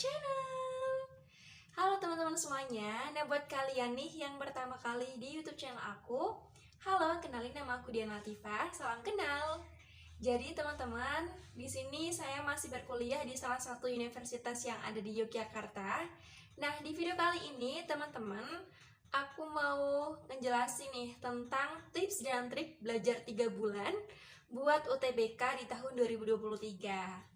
channel. Halo teman-teman semuanya. Nah, buat kalian nih yang pertama kali di YouTube channel aku, halo, kenalin nama aku Dian Latifah. Salam kenal. Jadi teman-teman, di sini saya masih berkuliah di salah satu universitas yang ada di Yogyakarta. Nah, di video kali ini teman-teman, aku mau ngejelasin nih tentang tips dan trik belajar 3 bulan buat UTBK di tahun 2023.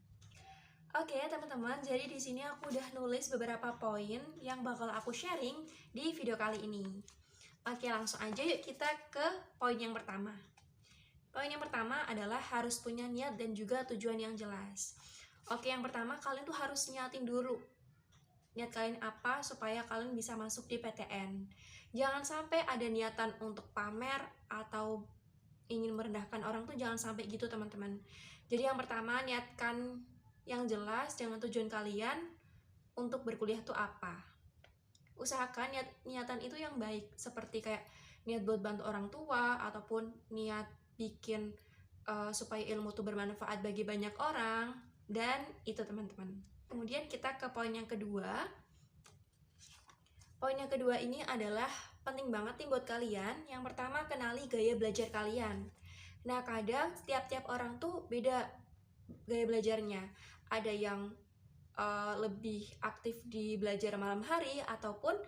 Oke, teman-teman, jadi di sini aku udah nulis beberapa poin yang bakal aku sharing di video kali ini. Oke, langsung aja yuk kita ke poin yang pertama. Poin yang pertama adalah harus punya niat dan juga tujuan yang jelas. Oke, yang pertama kalian tuh harus nyatin dulu. Niat kalian apa supaya kalian bisa masuk di PTN. Jangan sampai ada niatan untuk pamer atau ingin merendahkan orang tuh jangan sampai gitu, teman-teman. Jadi yang pertama, niatkan yang jelas dengan tujuan kalian untuk berkuliah tuh apa. Usahakan niatan itu yang baik, seperti kayak niat buat bantu orang tua ataupun niat bikin supaya ilmu tuh bermanfaat bagi banyak orang. Dan itu teman-teman. Kemudian kita ke poin yang kedua. Poin yang kedua ini adalah penting banget nih buat kalian. Yang pertama, kenali gaya belajar kalian. Nah, kadang tiap-tiap orang tuh beda gaya belajarnya. Ada yang lebih aktif di belajar malam hari ataupun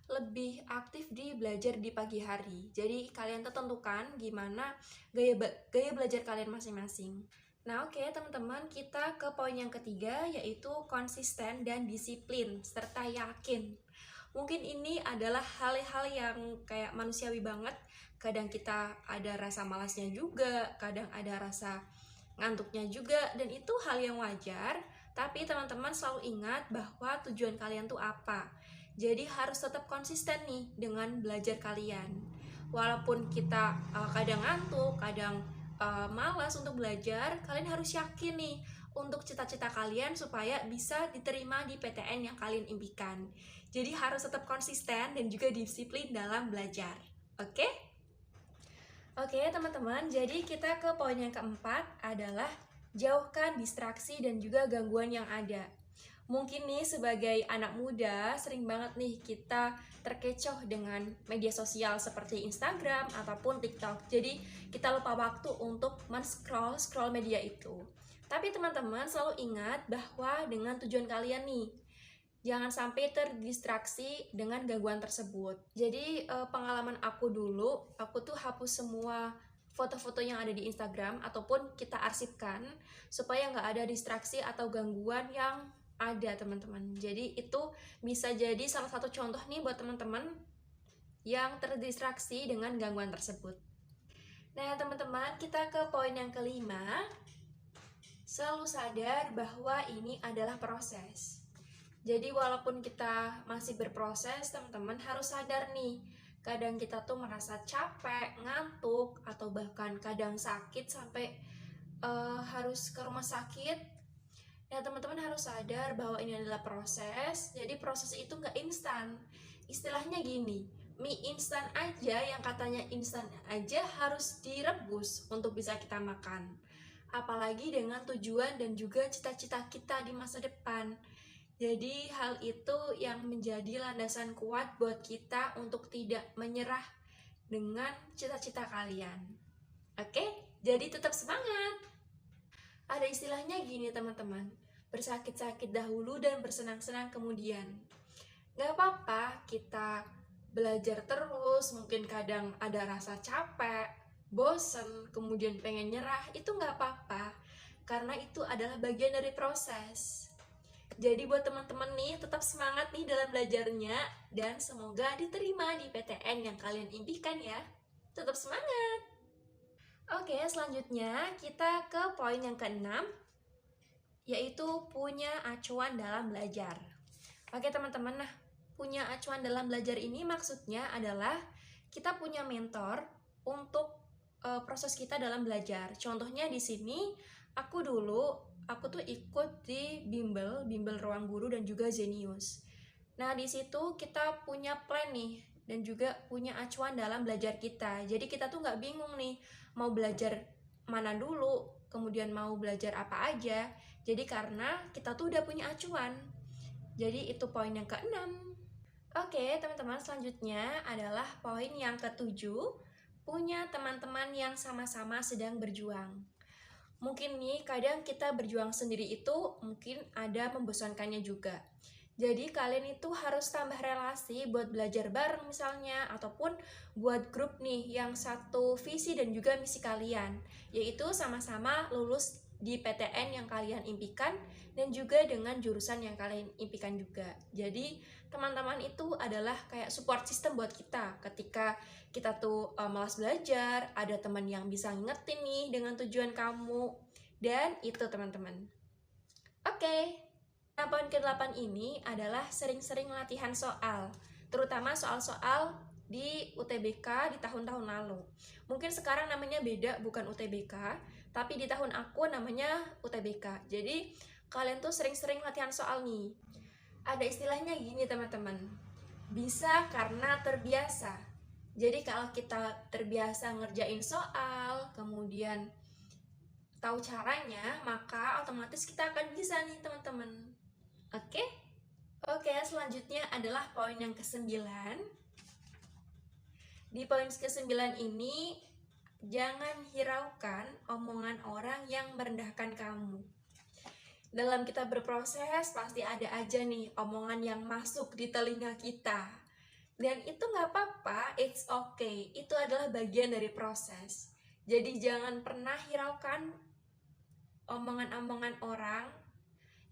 lebih aktif di belajar di pagi hari. Jadi kalian tentukan gimana gaya belajar kalian masing-masing. Nah, oke, teman-teman, kita ke poin yang ketiga, yaitu konsisten dan disiplin serta yakin. Mungkin ini adalah hal-hal yang kayak manusiawi banget. Kadang kita ada rasa malasnya juga, kadang ada rasa ngantuknya juga, dan itu hal yang wajar. Tapi teman-teman selalu ingat bahwa tujuan kalian tuh apa. Jadi harus tetap konsisten nih dengan belajar kalian. Walaupun kita kadang ngantuk, kadang malas untuk belajar, kalian harus yakin nih untuk cita-cita kalian supaya bisa diterima di PTN yang kalian impikan. Jadi harus tetap konsisten dan juga disiplin dalam belajar. Oke? Oke teman-teman, jadi kita ke poin yang keempat adalah jauhkan distraksi dan juga gangguan yang ada. Mungkin nih sebagai anak muda sering banget nih kita terkecoh dengan media sosial seperti Instagram ataupun TikTok. Jadi kita lupa waktu untuk scroll media itu. Tapi teman-teman selalu ingat bahwa dengan tujuan kalian nih, jangan sampai terdistraksi dengan gangguan tersebut. Jadi pengalaman aku dulu, aku tuh hapus semua foto-foto yang ada di Instagram ataupun kita arsipkan supaya nggak ada distraksi atau gangguan yang ada, teman-teman. Jadi itu bisa jadi salah satu contoh nih buat teman-teman yang terdistraksi dengan gangguan tersebut. Nah, teman-teman, kita ke poin yang kelima. Selalu sadar bahwa ini adalah proses. Jadi walaupun kita masih berproses, teman-teman harus sadar nih, kadang kita tuh merasa capek, ngantuk, atau bahkan kadang sakit sampai harus ke rumah sakit. Ya teman-teman harus sadar bahwa ini adalah proses. Jadi proses itu nggak instan. Istilahnya gini, mie instan aja yang katanya instan aja harus direbus untuk bisa kita makan. Apalagi dengan tujuan dan juga cita-cita kita di masa depan. Jadi hal itu yang menjadi landasan kuat buat kita untuk tidak menyerah dengan cita-cita kalian. Oke, jadi tetap semangat. Ada istilahnya gini teman-teman, bersakit-sakit dahulu dan bersenang-senang kemudian. Gak apa-apa kita belajar terus, mungkin kadang ada rasa capek, bosen, kemudian pengen nyerah, itu gak apa-apa. Karena itu adalah bagian dari proses. Jadi buat teman-teman nih, tetap semangat nih dalam belajarnya dan semoga diterima di PTN yang kalian impikan ya. Tetap semangat! Oke, selanjutnya kita ke poin yang keenam, yaitu punya acuan dalam belajar. Oke teman-teman, nah punya acuan dalam belajar ini maksudnya adalah kita punya mentor untuk proses kita dalam belajar. Contohnya di sini, aku tuh ikut di bimbel ruang guru dan juga Zenius. Nah, di situ kita punya plan nih dan juga punya acuan dalam belajar kita. Jadi kita tuh nggak bingung nih mau belajar mana dulu, kemudian mau belajar apa aja. Jadi karena kita tuh udah punya acuan. Jadi itu poin yang keenam. Oke, teman-teman, selanjutnya adalah poin yang ketujuh, punya teman-teman yang sama-sama sedang berjuang. Mungkin nih, kadang kita berjuang sendiri itu mungkin ada membosankannya juga. Jadi kalian itu harus tambah relasi buat belajar bareng misalnya, ataupun buat grup nih yang satu visi dan juga misi kalian, yaitu sama-sama lulus di PTN yang kalian impikan dan juga dengan jurusan yang kalian impikan juga. Jadi teman-teman itu adalah kayak support system buat kita ketika kita tuh malas belajar, ada teman yang bisa ngingetin nih dengan tujuan kamu, dan itu teman-teman. Oke. Nah, poin ke-8 ini adalah sering-sering latihan soal, terutama soal-soal di UTBK di tahun-tahun lalu. Mungkin sekarang namanya beda, bukan UTBK, tapi di tahun aku namanya UTBK. Jadi, kalian tuh sering-sering latihan soal nih. Ada istilahnya gini teman-teman, bisa karena terbiasa. Jadi kalau kita terbiasa ngerjain soal, kemudian tahu caranya, maka otomatis kita akan bisa nih teman-teman. Oke, selanjutnya adalah poin yang ke-9. Di poin ke-9 ini, jangan hiraukan omongan orang yang merendahkan kamu. Dalam kita berproses, pasti ada aja nih omongan yang masuk di telinga kita. Dan itu nggak apa-apa, it's okay. Itu adalah bagian dari proses. Jadi jangan pernah hiraukan omongan-omongan orang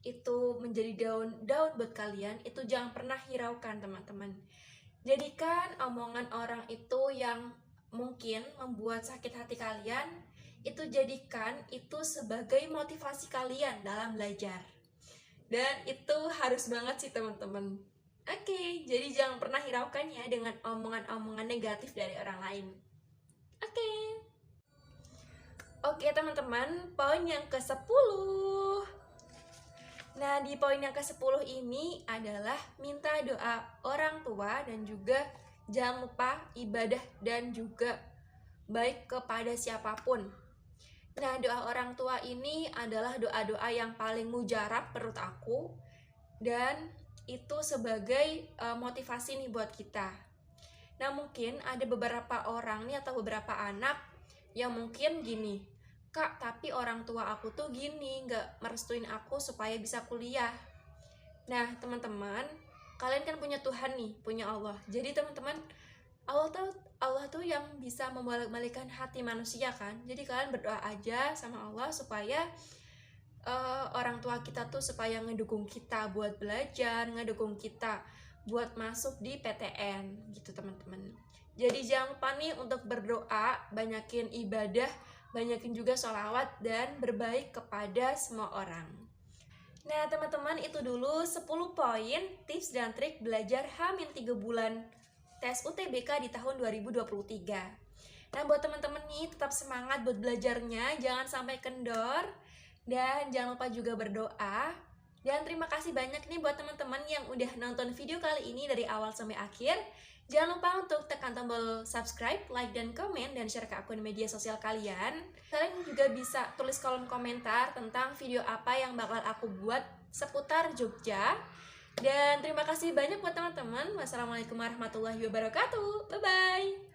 itu menjadi daun buat kalian. Itu jangan pernah hiraukan teman-teman. Jadikan omongan orang itu yang mungkin membuat sakit hati kalian, itu jadikan itu sebagai motivasi kalian dalam belajar. Dan itu harus banget sih teman-teman. Oke, jadi jangan pernah hiraukan ya dengan omongan-omongan negatif dari orang lain. Oke teman-teman, poin yang ke-10. Nah, di poin yang ke-10 ini adalah minta doa orang tua dan juga jangan lupa ibadah dan juga baik kepada siapapun. Nah, doa orang tua ini adalah doa-doa yang paling mujarab menurut aku, dan itu sebagai motivasi nih buat kita. Nah, mungkin ada beberapa orang nih atau beberapa anak yang mungkin gini, Kak, tapi orang tua aku tuh gini, nggak merestuin aku supaya bisa kuliah. Nah, teman-teman, kalian kan punya Tuhan nih, punya Allah. Jadi teman-teman, Allah tuh yang bisa membolak-balikkan hati manusia kan. Jadi kalian berdoa aja sama Allah supaya orang tua kita tuh supaya ngedukung kita buat belajar, ngedukung kita buat masuk di PTN gitu teman-teman. Jadi jangan lupa nih untuk berdoa, banyakin ibadah, banyakin juga sholawat, dan berbaik kepada semua orang. Nah teman-teman, itu dulu 10 poin tips dan trik belajar H-3 bulan tes UTBK di tahun 2023. Nah buat teman-teman nih, tetap semangat buat belajarnya, jangan sampai kendor, dan jangan lupa juga berdoa. Dan terima kasih banyak nih buat teman-teman yang udah nonton video kali ini dari awal sampai akhir. Jangan lupa untuk tekan tombol subscribe, like, dan komen, dan share ke akun media sosial kalian. Kalian juga bisa tulis kolom komentar tentang video apa yang bakal aku buat seputar Jogja. Dan terima kasih banyak buat teman-teman. Wassalamualaikum warahmatullahi wabarakatuh. Bye-bye.